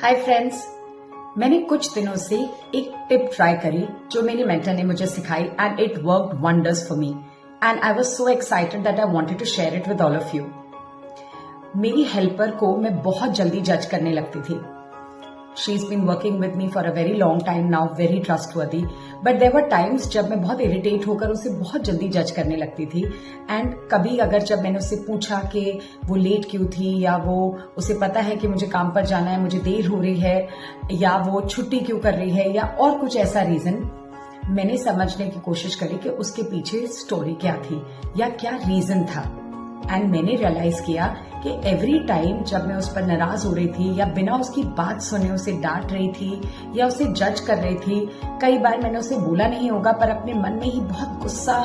Hi friends, मैंने कुछ दिनों से एक टिप ट्राई करी जो मेरी मेंटर ने मुझे सिखाई and it worked wonders for me and I was so excited that I wanted to share it with all of you. मेरी हेल्पर को मैं बहुत जल्दी जज करने लगती थी। She is been working with me for a very long time now, very trustworthy, but there were times जब मैं बहुत इरिटेट होकर उसे बहुत जल्दी जज करने लगती थी। एंड कभी अगर जब मैंने उससे पूछा कि वो लेट क्यों थी, या वो उसे पता है कि मुझे काम पर जाना है, मुझे देर हो रही है, या वो छुट्टी क्यों कर रही है, या और कुछ ऐसा रीजन, मैंने समझने की कोशिश करी कि उसके पीछे स्टोरी क्या थी या क्या रीजन था। एंड मैंने रियलाइज किया कि एवरी टाइम जब मैं उस पर नाराज हो रही थी या बिना उसकी बात सुने उसे डांट रही थी या उसे जज कर रही थी, कई बार मैंने उसे बोला नहीं होगा पर अपने मन में ही बहुत गुस्सा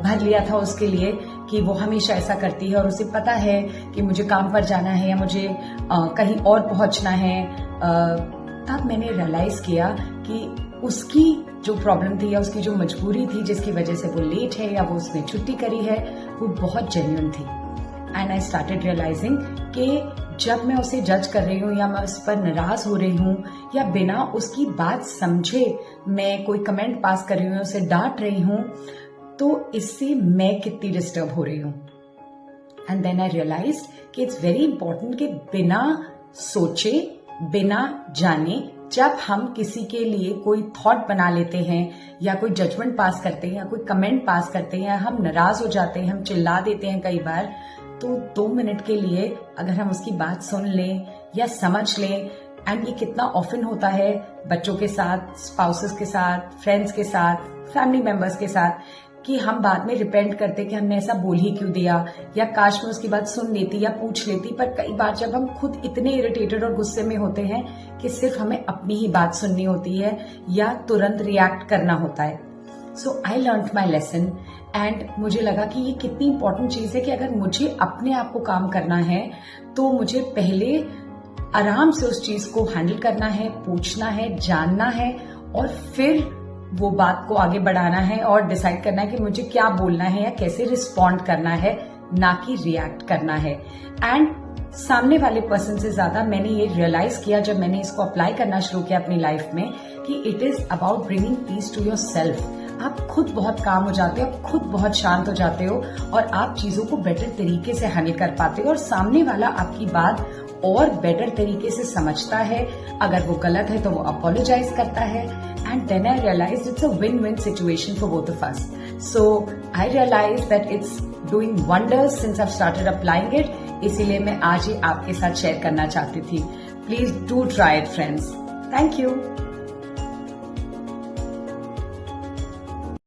भर लिया था उसके लिए कि वो हमेशा ऐसा करती है और उसे पता है कि मुझे काम पर जाना है या मुझे कहीं और पहुंचना है। तब मैंने रियलाइज किया कि उसकी जो प्रॉब्लम थी या उसकी जो मजबूरी थी जिसकी वजह से वो लेट है या वो उसने छुट्टी करी है, वो बहुत जेन्युइन थी। एंड आई स्टार्टेड रियलाइजिंग कि जब मैं उसे जज कर रही हूँ या मैं उस पर नाराज हो रही हूँ या बिना उसकी बात समझे मैं कोई कमेंट पास कर रही हूँ, उसे डांट रही हूँ, तो इससे मैं कितनी डिस्टर्ब हो रही हूँ। एंड देन आई रियलाइज कि इट्स वेरी इंपॉर्टेंट कि बिना सोचे बिना जाने जब हम किसी के लिए कोई थॉट बना लेते हैं या कोई जजमेंट पास करते हैं या कोई कमेंट पास करते हैं, हम नाराज हो जाते हैं, हम चिल्ला देते हैं कई बार, तो 2 मिनट के लिए अगर हम उसकी बात सुन लें या समझ लें, एंड ये कितना ऑफन होता है बच्चों के साथ, स्पाउसेस के साथ, फ्रेंड्स के साथ, फैमिली मेंबर्स के साथ, कि हम बाद में रिपेंट करते कि हमने ऐसा बोल ही क्यों दिया या काश मैं उसकी बात सुन लेती या पूछ लेती। पर कई बार जब हम खुद इतने इरिटेटेड और गुस्से में होते हैं कि सिर्फ हमें अपनी ही बात सुननी होती है या तुरंत रिएक्ट करना होता है। सो आई लर्न्ड माई लेसन एंड मुझे लगा कि ये कितनी इंपॉर्टेंट चीज है कि अगर मुझे अपने आप को काम करना है तो मुझे पहले आराम से उस चीज को हैंडल करना है, पूछना है, जानना है और फिर वो बात को आगे बढ़ाना है और डिसाइड करना है कि मुझे क्या बोलना है या कैसे रिस्पॉन्ड करना है, ना कि रिएक्ट करना है। एंड सामने वाले पर्सन से ज्यादा मैंने ये रियलाइज किया जब मैंने इसको अप्लाई करना शुरू किया अपनी लाइफ में कि it is about bringing peace to yourself. आप खुद बहुत काम हो जाते हो, आप खुद बहुत शांत हो जाते हो और आप चीजों को बेटर तरीके से हैंडल कर पाते हो और सामने वाला आपकी बात और बेटर तरीके से समझता है। अगर वो गलत है तो वो अपोलोजाइज करता है। And then I realise it's a win win situation for both of us. So I realise that it's doing wonders since I started applying it. इसीलिए मैं आज ही आपके साथ शेयर करना चाहती थी। Please do try it friends. Thank you.